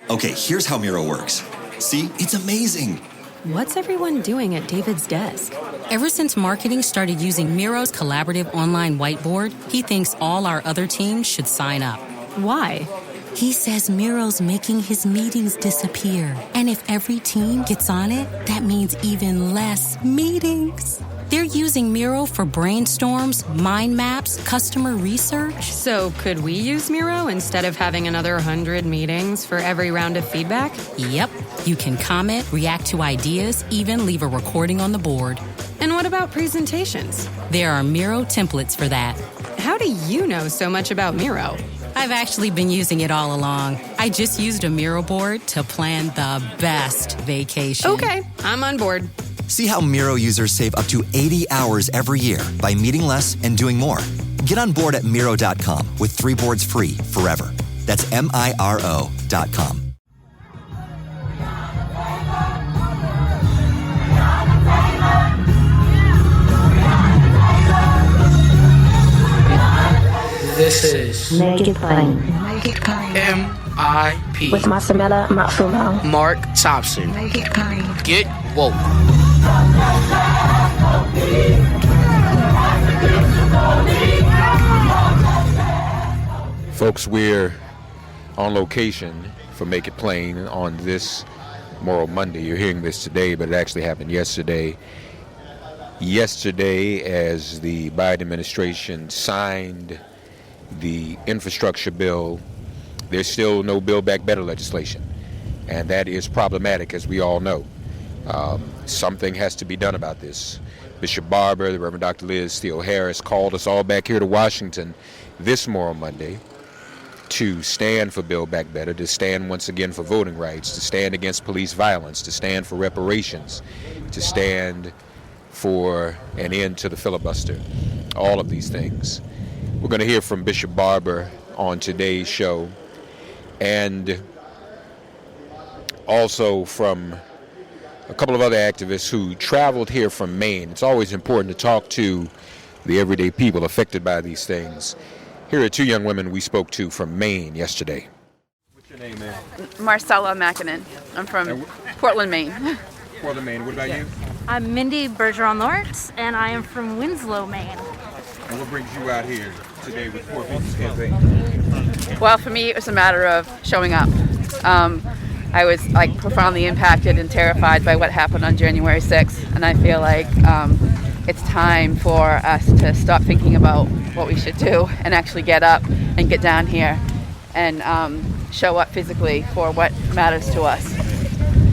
Okay, here's how Miro works. See, it's amazing. What's everyone doing at David's desk? Ever since marketing started using Miro's collaborative online whiteboard, he thinks all our other teams should sign up. Why? He says Miro's making his meetings disappear. And if every team gets on it, that means even less meetings. They're using Miro for brainstorms, mind maps, customer research. So could we use Miro instead of having another 100 meetings for every round of feedback? Yep. You can comment, react to ideas, even leave a recording on the board. And what about presentations? There are Miro templates for that. How do you know so much about Miro? I've actually been using it all along. I just used a Miro board to plan the best vacation. Okay, I'm on board. See how Miro users save up to 80 hours every year by meeting less and doing more. Get on board at Miro.com with 3 boards free forever. That's MIRO.com. This is Make It Plain. MIP With Masamela Matfumo. Mark Thompson. Make It Plain. Get woke. Folks, we're on location for Make It Plain on this Moral Monday. You're hearing this today, but it actually happened yesterday. Yesterday, as the Biden administration signed the infrastructure bill, there's still no Build Back Better legislation. And that is problematic, as we all know. Something has to be done about this. Bishop Barber, the Reverend Dr. Liz Theoharis called us all back here to Washington this Moral Monday to stand for Build Back Better, to stand once again for voting rights, to stand against police violence, to stand for reparations, to stand for an end to the filibuster, all of these things. We're going to hear from Bishop Barber on today's show, and also from a couple of other activists who traveled here from Maine. It's always important to talk to the everyday people affected by these things. Here are 2 young women we spoke to from Maine yesterday. What's your name, ma'am? Marcella Mackinnon. I'm from Portland, Maine. Portland, Maine. What about you? I'm Mindy Bergeron-Lawrence, and I am from Winslow, Maine. And what brings you out here today with Poor People's Campaign? Well, for me, it was a matter of showing up. I was profoundly impacted and terrified by what happened on January 6th, and I feel like it's time for us to stop thinking about what we should do and actually get up and get down here and show up physically for what matters to us.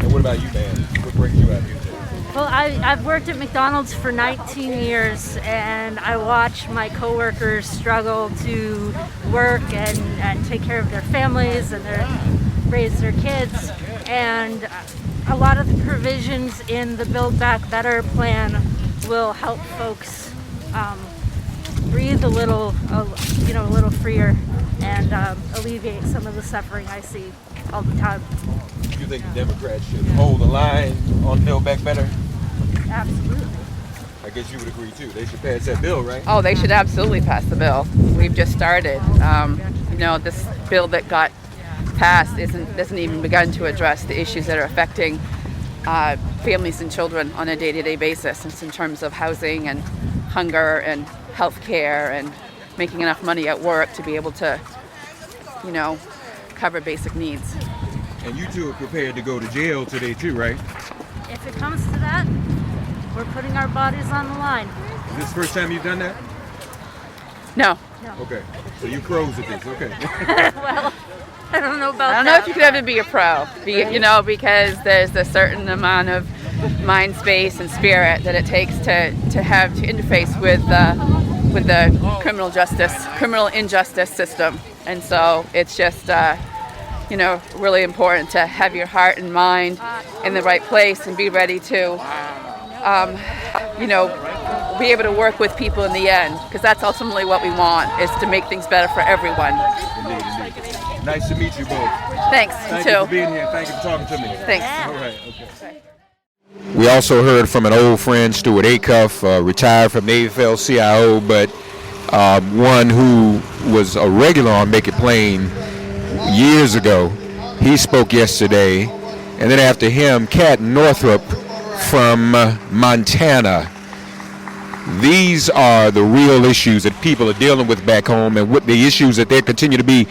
And what about you, man? What brings you out here today? Well, I've worked at McDonald's for 19 years, and I watch my coworkers struggle to work and take care of their families and raise their kids. And a lot of the provisions in the Build Back Better plan will help folks breathe a little freer and alleviate some of the suffering I see all the time. You think the Democrats should hold the line on Build Back Better? Absolutely. I guess you would agree too. They should pass that bill, right? Oh, they should absolutely pass the bill. We've just started. This bill that got passed doesn't even begun to address the issues that are affecting families and children on a day-to-day basis. It's in terms of housing and hunger and health care and making enough money at work to be able to, cover basic needs. And you two are prepared to go to jail today too, right? If it comes to that, we're putting our bodies on the line. Is this the first time you've done that? No. Okay. So you pros at this, okay. Well, I don't know about that. I don't know if you could ever be a pro, because there's a certain amount of mind space and spirit that it takes to interface with the criminal injustice system. And so it's just, really important to have your heart and mind in the right place and be ready to, be able to work with people in the end, because that's ultimately what we want, is to make things better for everyone. Indeed. Nice to meet you both. Thanks, Thank you you too. for being here. Thank you for talking to me. Thanks. All right, okay. We also heard from an old friend, Stewart Acuff, retired from the AFL CIO, but one who was a regular on Make It Plain years ago. He spoke yesterday. And then after him, Cat Northrup from Montana. These are the real issues that people are dealing with back home, and what the issues that they'll continue to be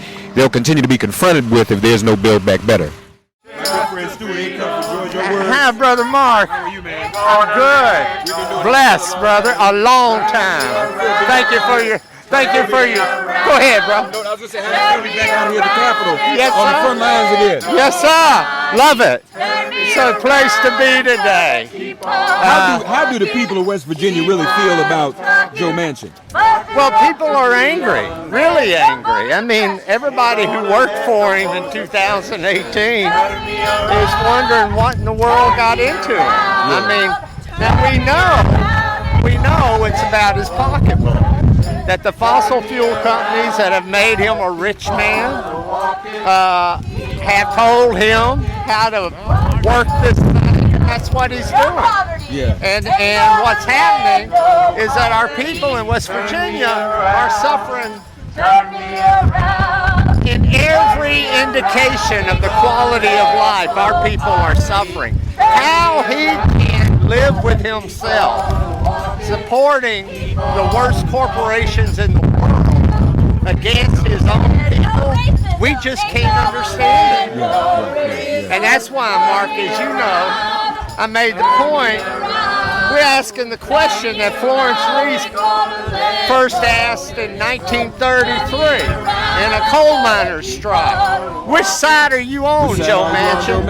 confronted with if there's no Build Back Better. My friend Stewart Acuff, enjoyed your words. Hi, Brother Mark. How are you, man? I'm good. Blessed, brother. A long time. Thank you for your. Go ahead, bro. No, I was just saying, how you feel to be back out here at the Capitol? Yes, on the sir. front lines again? Yes, sir. Love it. It's a place to be today. How do the people of West Virginia really feel about Joe Manchin? Well, people are angry, really angry. I mean, everybody who worked for him in 2018 is wondering what in the world got into him. I mean, now we know it's about his pocketbook. That the fossil fuel companies that have made him a rich man have told him how to work this thing, and that's what he's doing. Yeah. And what's happening is that our people in West Virginia are suffering in every indication of the quality of life. Our people are suffering. How he can live with himself, supporting the worst corporations in the world against his own people, we just can't understand it. And that's why, Mark, as you know, I made the point, we're asking the question that Florence Reese first asked in 1933 in a coal miners' strike. Which side are you on, Joe Manchin?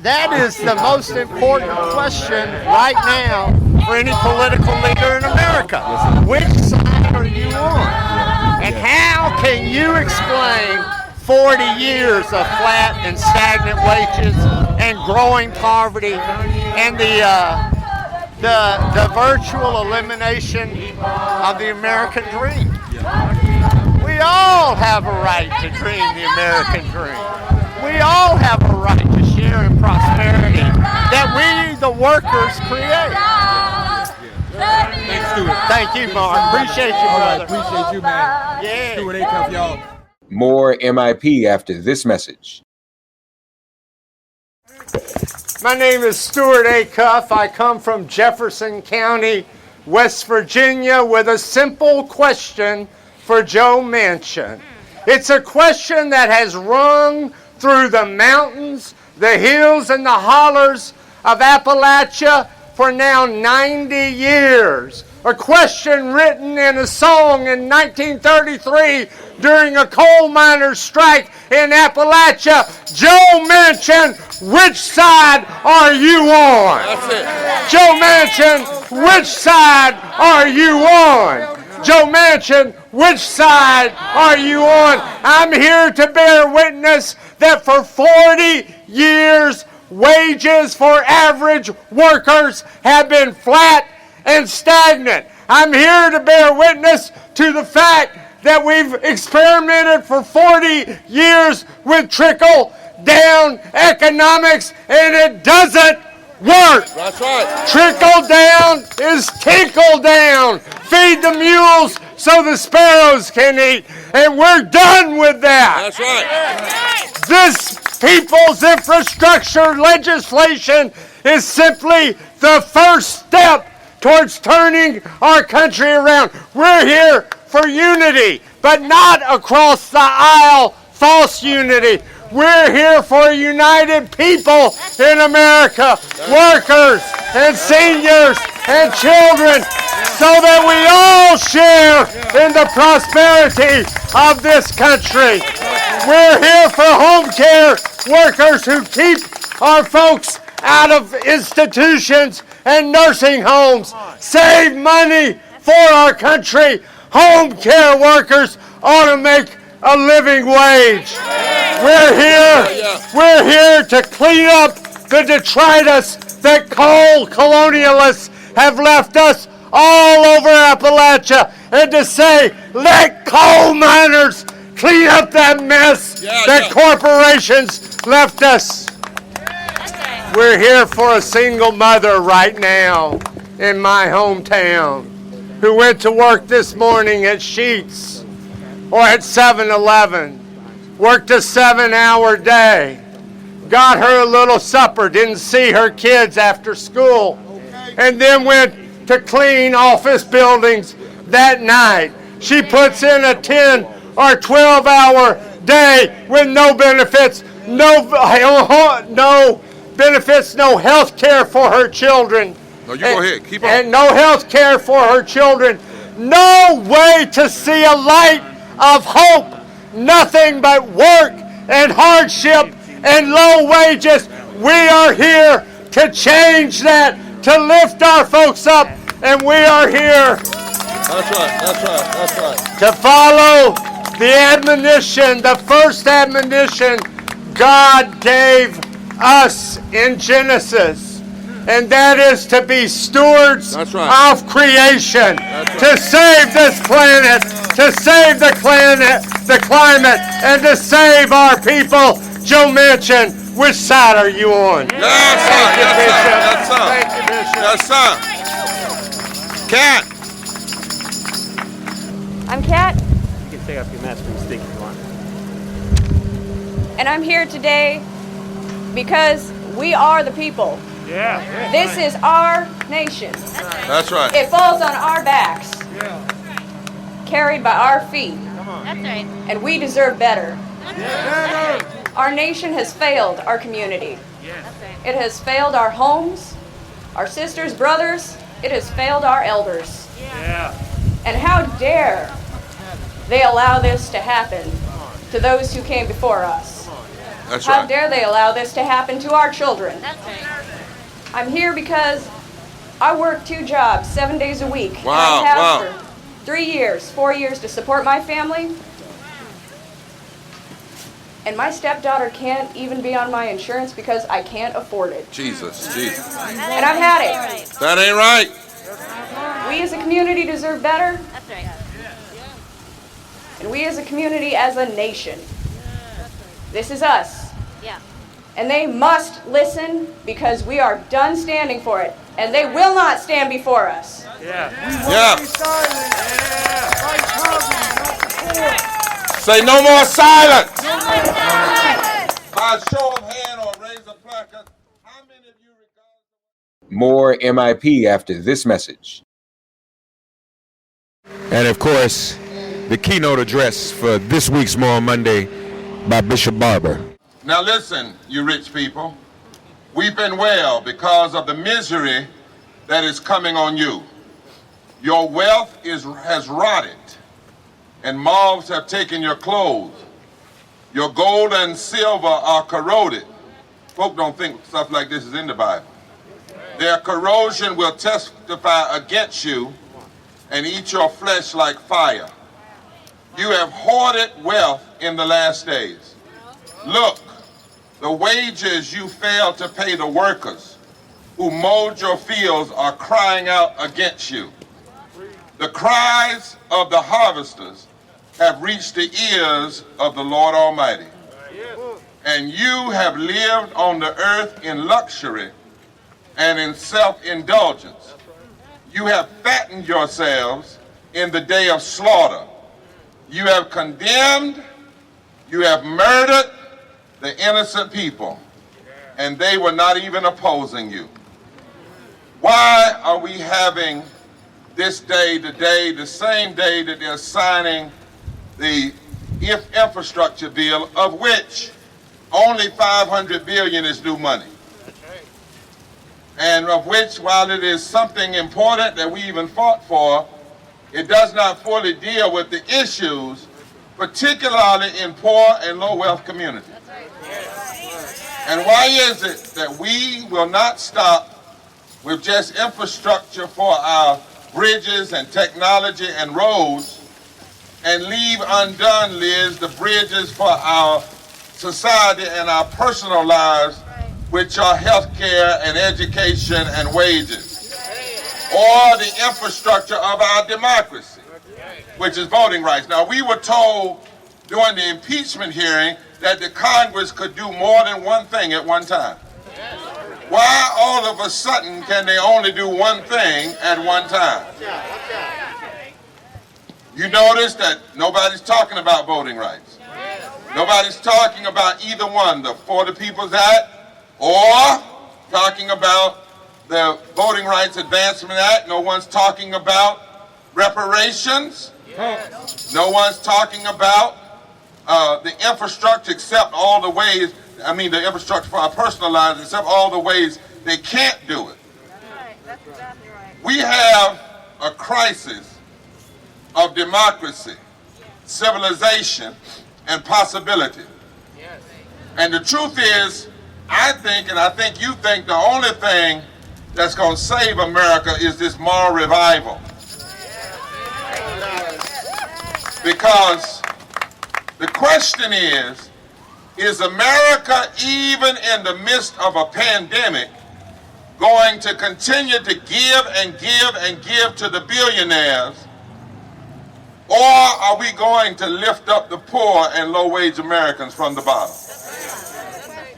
That is the most important question right now for any political leader in America. Which side are you on? And how can you explain 40 years of flat and stagnant wages and growing poverty and the virtual elimination of the American dream? We all have a right to dream the American dream. We all have a right to share in prosperity that we, the workers, create. Thanks, Stewart. Thank you, Mark. Appreciate you, brother. Appreciate you, man. Yeah. Stewart Acuff, y'all. More MIP after this message. My name is Stewart Acuff. I come from Jefferson County, West Virginia, with a simple question for Joe Manchin. It's a question that has rung through the mountains, the hills, and the hollers of Appalachia for now 90 years. A question written in a song in 1933 during a coal miners' strike in Appalachia. Joe Manchin, which side are you on? That's it. Joe Manchin, which side are you on? Joe Manchin, which side are you on? I'm here to bear witness that for 40 years, wages for average workers have been flat and stagnant. I'm here to bear witness to the fact that we've experimented for 40 years with trickle-down economics, and it doesn't work. That's right. Trickle down is tinkle down. Feed the mules so the sparrows can eat. And we're done with that. That's right. This people's infrastructure legislation is simply the first step towards turning our country around. We're here for unity, but not across the aisle false unity. We're here for a united people in America, workers and seniors and children, so that we all share in the prosperity of this country. We're here for home care workers who keep our folks out of institutions and nursing homes. Save money for our country. Home care workers ought to make a living wage. We're here to clean up the detritus that coal colonialists have left us all over Appalachia, and to say, let coal miners clean up that mess that corporations left us. We're here for a single mother right now in my hometown who went to work this morning at Sheetz or at 7-Eleven worked a 7-hour day, got her a little supper, didn't see her kids after school, and then went to clean office buildings that night. She puts in a 10 or 12-hour day with no benefits, no benefits, no health care for her children. No, you go ahead. Keep on. And no health care for her children. No way to see a light of hope. Nothing but work and hardship and low wages. We are here to change that, to lift our folks up, and we are here to follow the admonition, the first admonition God gave us in Genesis, and that is to be stewards of creation, to save this planet, to save the climate, and to save our people. Joe Manchin, which side are you on? Yes, sir. Thank you, Bishop. Yes, sir. Kat. I'm Kat. You can take off your mask when you speak if you want. And I'm here today because we are the people. Yeah. This is our nation. That's right. It falls on our backs. Carried by our feet. That's right. And we deserve better. Our nation has failed our community. It has failed our homes, our sisters, brothers. It has failed our elders. And how dare they allow this to happen to those who came before us? That's How right. dare they allow this to happen to our children? I'm here because I work 2 jobs, 7 days a week. Wow, and I have wow. for 3 years, 4 years to support my family. And my stepdaughter can't even be on my insurance because I can't afford it. Jesus. And I've had it. That ain't right. We as a community deserve better. That's right. And we as a community, as a nation. This is us. Yeah. And they must listen because we are done standing for it. And they will not stand before us. Say no more silence. By a show of hand or raise a placard, how many of you regard... More MIP after this message. And of course, the keynote address for this week's More Monday by Bishop Barber. Now listen, you rich people. Weeping well because of the misery that is coming on you. Your wealth has rotted, and moths have taken your clothes. Your gold and silver are corroded. Folk don't think stuff like this is in the Bible. Their corrosion will testify against you and eat your flesh like fire. You have hoarded wealth in the last days. Look, the wages you failed to pay the workers who mowed your fields are crying out against you. The cries of the harvesters have reached the ears of the Lord Almighty. And you have lived on the earth in luxury and in self-indulgence. You have fattened yourselves in the day of slaughter. You have condemned, you have murdered the innocent people, and they were not even opposing you. Why are we having this day today, the same day that they're signing the infrastructure bill, of which only $500 billion is new money? And of which, while it is something important that we even fought for, it does not fully deal with the issues, particularly in poor and low wealth communities. And why is it that we will not stop with just infrastructure for our bridges and technology and roads and leave undone, Liz, the bridges for our society and our personal lives, which are health care and education and wages, or the infrastructure of our democracy, which is voting rights. Now, we were told during the impeachment hearing that the Congress could do more than one thing at one time. Why all of a sudden can they only do one thing at one time? You notice that nobody's talking about voting rights. Nobody's talking about either one, the For the People's Act or talking about the Voting Rights Advancement Act. No one's talking about reparations. No one's talking about the infrastructure except all the ways, the infrastructure for our personal lives except all the ways they can't do it. That's exactly right. We have a crisis of democracy, civilization, and possibility. And the truth is, I think, and I think you think, the only thing that's going to save America is this moral revival. Because the question is America, even in the midst of a pandemic, going to continue to give and give and give to the billionaires? Or are we going to lift up the poor and low-wage Americans from the bottom?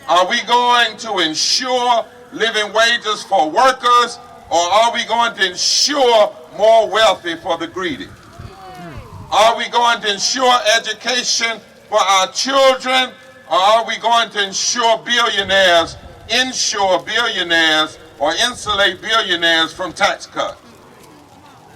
Are we going to ensure living wages for workers, or are we going to ensure more wealthy for the greedy? Are we going to ensure education for our children, or are we going to insure billionaires or insulate billionaires from tax cuts?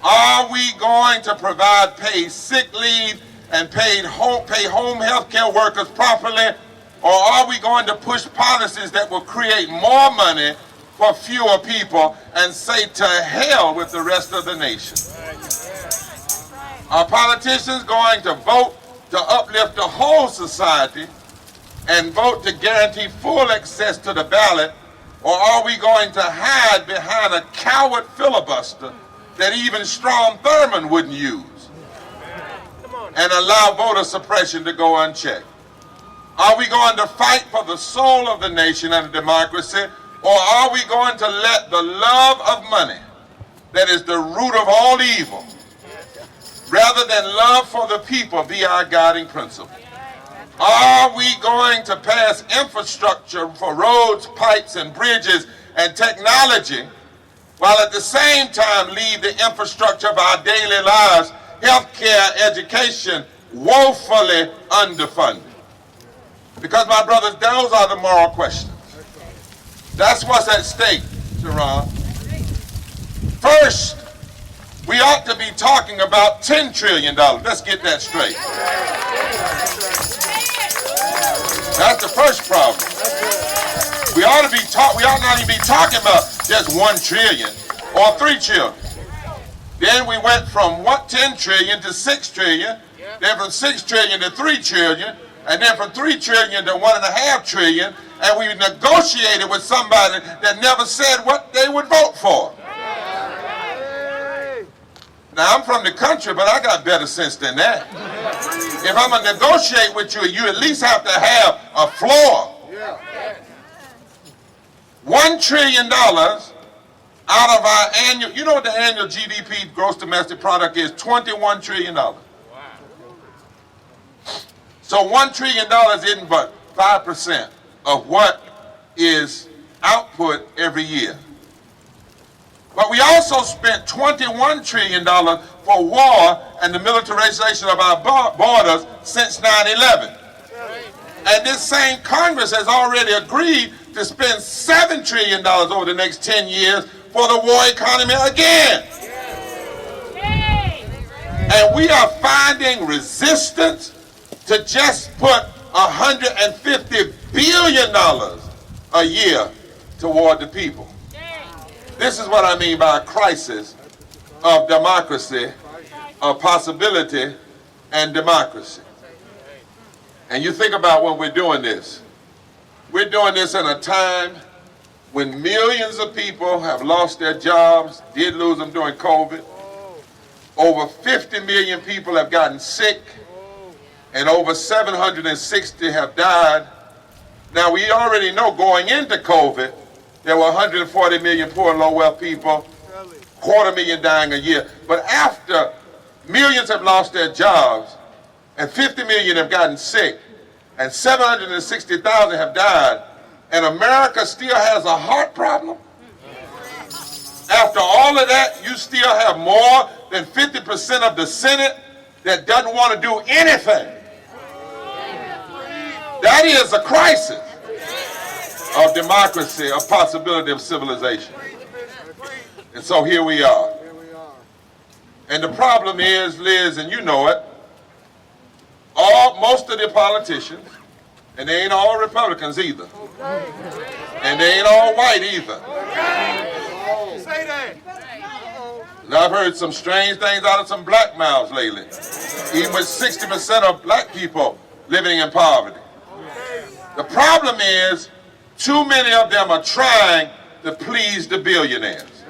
Are we going to provide paid sick leave and pay home health care workers properly, or are we going to push policies that will create more money for fewer people and say to hell with the rest of the nation? Are politicians going to vote to uplift the whole society and vote to guarantee full access to the ballot, or are we going to hide behind a coward filibuster that even Strom Thurmond wouldn't use and allow voter suppression to go unchecked? Are we going to fight for the soul of the nation and the democracy, or are we going to let the love of money, that is the root of all evil, rather than love for the people, be our guiding principle? Are we going to pass infrastructure for roads, pipes, and bridges and technology, while at the same time leave the infrastructure of our daily lives, healthcare, education, woefully underfunded? Because, my brothers, those are the moral questions. That's what's at stake, Sharon. First, we ought to be talking about $10 trillion. Let's get that straight. That's the first problem. We ought not even be talking about just 1 trillion or 3 trillion. Then we went from 10 trillion to 6 trillion, then from 6 trillion to 3 trillion, and then from 3 trillion to 1.5 trillion, and we negotiated with somebody that never said what they would vote for. Now, I'm from the country, but I got better sense than that. If I'm going to negotiate with you, you at least have to have a floor. $1 trillion out of our annual, you know what the annual GDP, gross domestic product, is? $21 trillion. So $1 trillion isn't but 5% of what is output every year. But we also spent $21 trillion for war and the militarization of our borders since 9/11. And this same Congress has already agreed to spend $7 trillion over the next 10 years for the war economy again. And we are finding resistance to just put $150 billion a year toward the people. This is what I mean by a crisis of democracy, of possibility, and democracy. And you think about when we're doing this. We're doing this in a time when millions of people have lost their jobs, did lose them during COVID. Over 50 million people have gotten sick, and over 760 have died. Now, we already know going into COVID, there were 140 million poor and low-wealth people, 250,000 dying a year. But after millions have lost their jobs, and 50 million have gotten sick, and 760,000 have died, and America still has a heart problem? After all of that, you still have more than 50% of the Senate that doesn't want to do anything. That is a crisis of democracy, a possibility of civilization. And so here we are. And the problem is, Liz, and you know it, most of the politicians, and they ain't all Republicans either, and they ain't all white either. And I've heard some strange things out of some black mouths lately, even with 60% of black people living in poverty. The problem is, too many of them are trying to please the billionaires.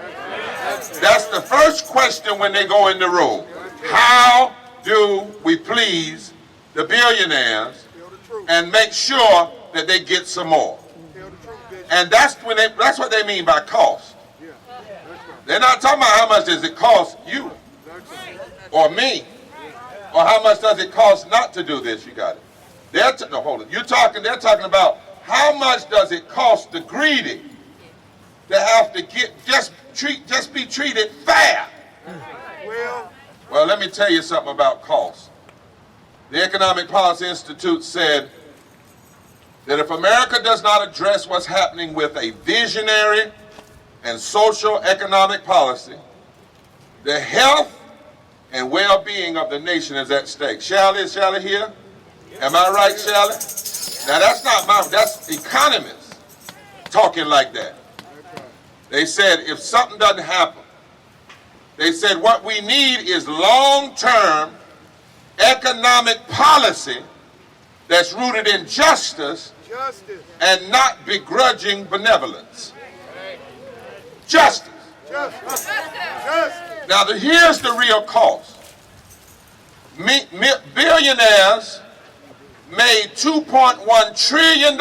That's the first question when they go in the room. How do we please the billionaires and make sure that they get some more? And that's what they mean by cost. They're not talking about how much does it cost you or me, or how much does it cost not to do this. You got it. They're talking about how much does it cost the greedy to have to just be treated fair. Well, let me tell you something about cost. The Economic Policy Institute said that if America does not address what's happening with a visionary and social economic policy, the health and well-being of the nation is at stake. Is Shally here? Am I right, Shally? Now that's economists talking like that. They said if something doesn't happen, they said what we need is long-term economic policy that's rooted in justice and not begrudging benevolence. Justice. Now here's the real cost. Billionaires made $2.1 trillion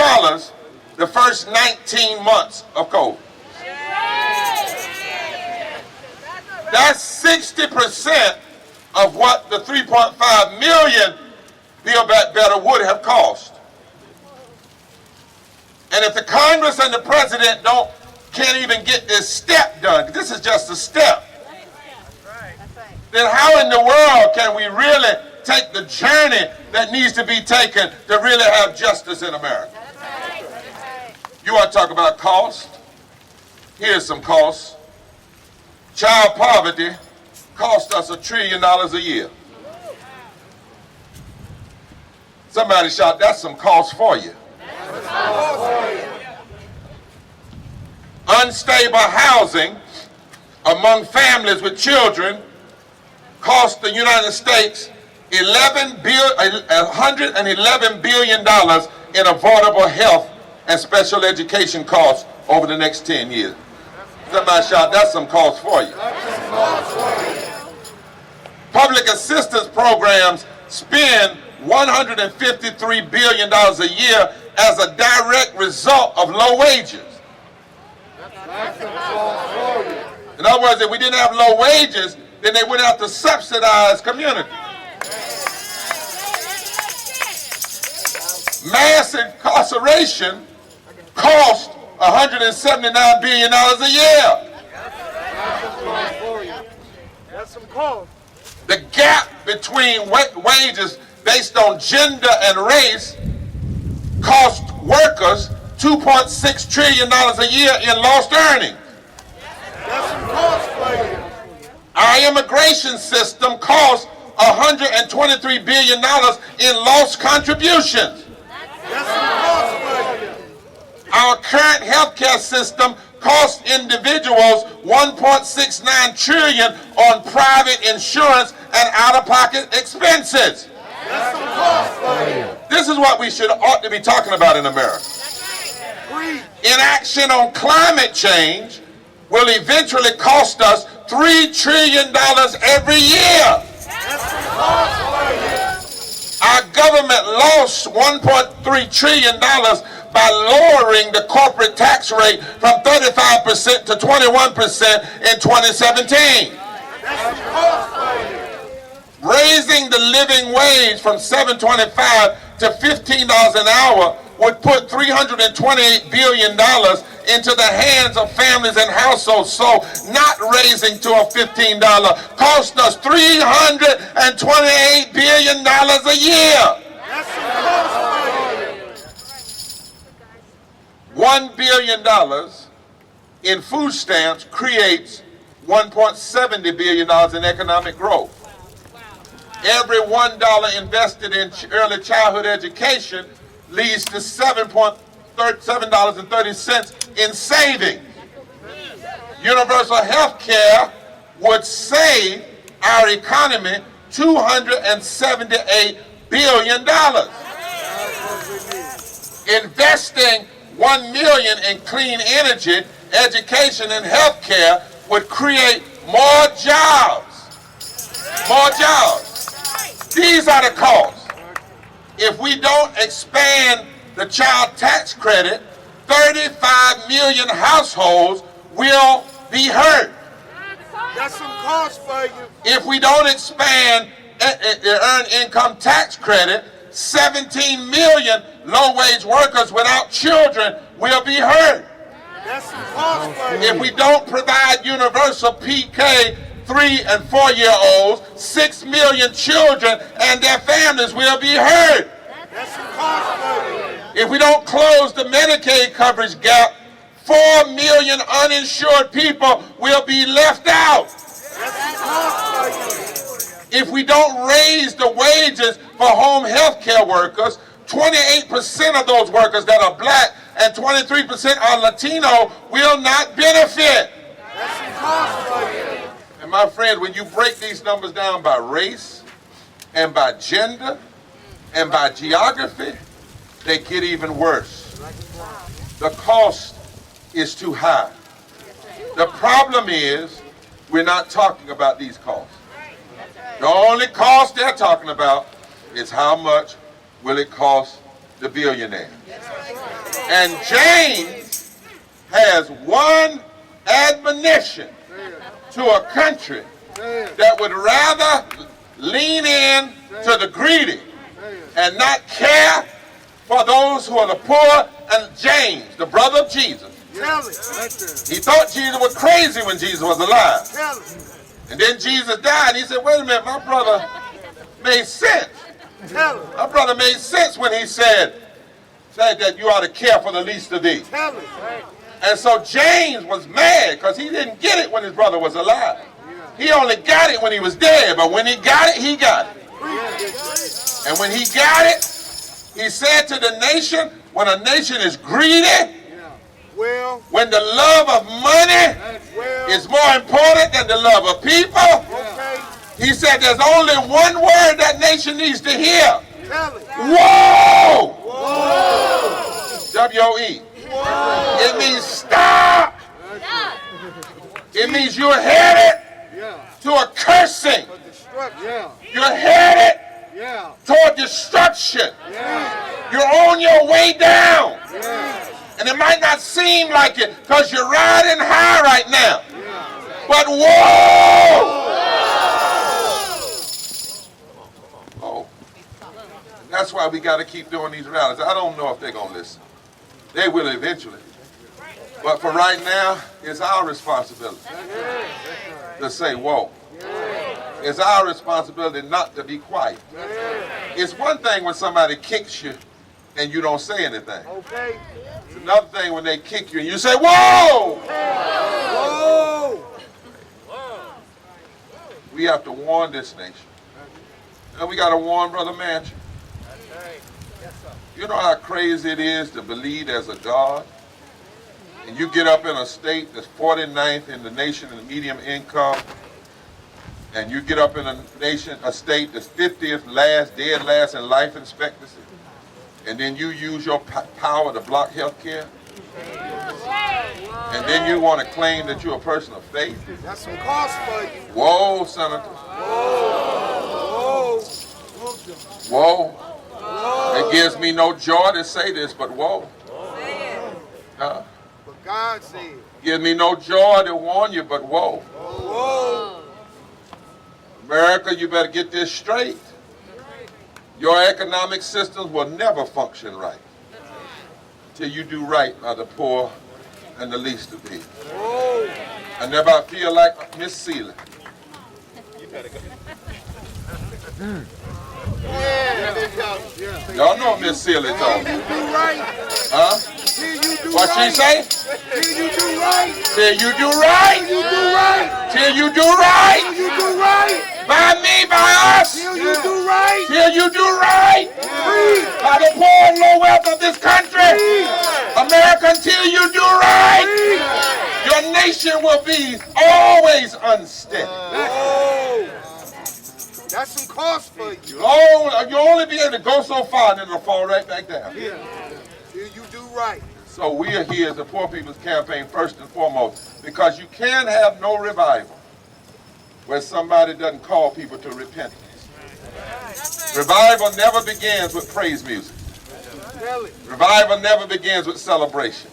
the first 19 months of COVID. That's 60% of what the 3.5 million Build Back Better would have cost. And if the Congress and the President can't even get this step done, this is just a step, then how in the world can we really take the journey that needs to be taken to really have justice in America? You want to talk about cost? Here's some costs. Child poverty costs us $1 trillion a year. Somebody shout, that's some cost for you. Unstable housing among families with children cost the United States $111 billion in avoidable health and special education costs over the next 10 years. Somebody shout, that's some cost for you. Public assistance programs spend $153 billion a year as a direct result of low wages. In other words, if we didn't have low wages, then they wouldn't have to subsidize communities. Mass incarceration costs $179 billion a year. That's some cost. The gap between wages based on gender and race cost workers $2.6 trillion a year in lost earnings. That's some cost for you. Our immigration system costs $123 billion in lost contributions. That's some cost for you. Our current healthcare system costs individuals $1.69 trillion on private insurance and out-of-pocket expenses. That's some cost for you. This is what we ought to be talking about in America. Inaction on climate change will eventually cost us $3 trillion every year. That's some cost for you. Our government lost $1.3 trillion by lowering the corporate tax rate from 35% to 21% in 2017. That's some cost for you. Raising the living wage from $7.25 to $15 an hour would put $328 billion into the hands of families and households. So not raising to a $15 cost us $328 billion a year. That's some cost for you. $1 billion in food stamps creates $1.70 billion in economic growth. Every $1 invested in early childhood education leads to $7.30 in savings. Universal health care would save our economy $278 billion. Investing $1 million in clean energy, education, and health care would create more jobs. More jobs. These are the costs. If we don't expand the child tax credit, 35 million households will be hurt. That's some cost for you. If we don't expand the earned income tax credit, 17 million low-wage workers without children will be hurt. That's some cost for you. If we don't provide universal PK 3 and 4-year-olds, 6 million children and their families will be hurt. That's some cost for you. If we don't close the Medicaid coverage gap, 4 million uninsured people will be left out. That's some cost for you. If we don't raise the wages for home health care workers, 28% of those workers that are black and 23% are Latino will not benefit. That's some cost for you. And my friend, when you break these numbers down by race and by gender and by geography, they get even worse. The cost is too high. The problem is we're not talking about these costs. The only cost they're talking about is how much will it cost the billionaire. And James has one admonition to a country that would rather lean in to the greedy and not care for those who are the poor. And James, the brother of Jesus, he thought Jesus was crazy when Jesus was alive. And then Jesus died, and he said, wait a minute, my brother made sense. My brother made sense when he said that you ought to care for the least of these. And so James was mad because he didn't get it when his brother was alive. He only got it when he was dead, but when he got it, he got it. And when he got it, he said to the nation, when a nation is greedy, when the love of money is more important than the love of people, he said there's only one word that nation needs to hear. Whoa! W-O-E. It means stop. It means you're headed to a cursing. You're headed toward destruction. You're on your way down. And it might not seem like it because you're riding high right now. But whoa! Oh. That's why we got to keep doing these rallies. I don't know if they're going to listen. They will eventually. But for right now, it's our responsibility to say, whoa. It's our responsibility not to be quiet. It's one thing when somebody kicks you and you don't say anything. It's another thing when they kick you and you say, whoa! Whoa! We have to warn this nation. And we got to warn Brother Manchin. You know how crazy it is to believe there's a God? And you get up in a state that's 49th in the nation in medium income, and you get up in a state that's 50th dead last in life expectancy, and then you use your power to block health care, and then you want to claim that you're a person of faith? That's some cost for you. Whoa, Senator. Whoa. Whoa. It gives me no joy to say this, but whoa. But God said. Gives me no joy to warn you, but whoa. Whoa. America, you better get this straight. Your economic systems will never function right till you do right by the poor and the least of these. I never feel like Miss Seeley. You better go. Y'all know Miss Seeley talking. Huh? What she say? Till you do right. Till you do right. Till you do right. Till you do right. Till you do right. By me, by us. Till you do right. Till you do right. By the poor and low wealth of this country. America, until you do right. Your nation will be always unsteady. That's some cost for you. You'll only be able to go so far and then it'll fall right back down. Till you do right. So we are here as the Poor People's Campaign first and foremost because you can't have no revival where somebody doesn't call people to repentance. Revival never begins with praise music. Revival never begins with celebration.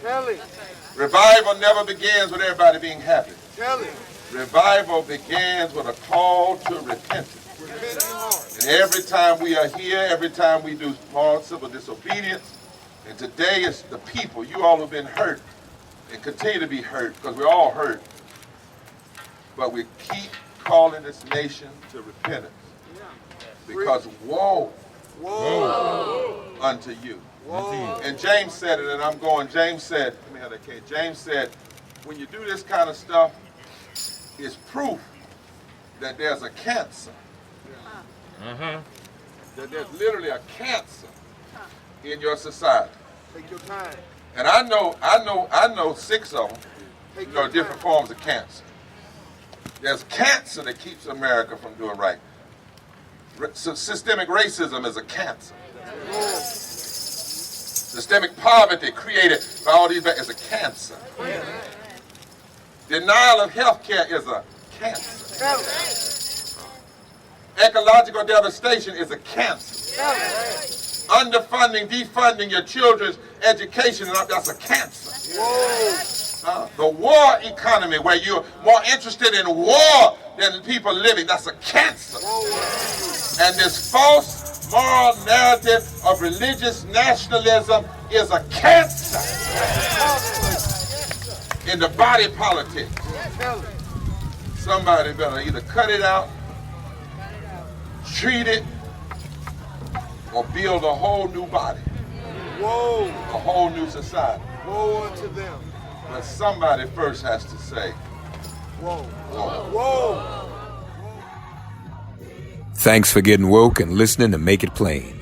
Revival never begins with everybody being happy. Revival begins with a call to repentance. And every time we are here, every time we do small civil disobedience, and today it's the people, you all have been hurt and continue to be hurt because we're all hurt. But we keep calling this nation to repentance because woe unto you. And James said it, and I'm going, James said, let me have that case. James said, when you do this kind of stuff, it's proof that there's a cancer. That there's literally a cancer in your society. Take your time. And I know 6 of them, different forms of cancer. There's cancer that keeps America from doing right. Systemic racism is a cancer. Systemic poverty created by all these is a cancer. Denial of health care is a cancer. Ecological devastation is a cancer. Underfunding, defunding your children's education, that's a cancer. The war economy, where you're more interested in war than people living, that's a cancer. And this false moral narrative of religious nationalism is a cancer in the body politic. Somebody better either cut it out, treat it, or build a whole new body. A whole new society. Woe unto them. But somebody first has to say, whoa. Whoa. Thanks for getting woke and listening to Make It Plain.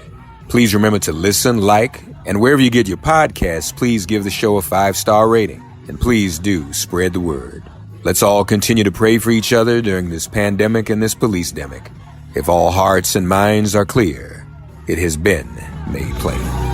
Please remember to listen, like, and wherever you get your podcasts, please give the show a 5-star rating. And please do spread the word. Let's all continue to pray for each other during this pandemic and this police-demic. If all hearts and minds are clear, it has been made plain.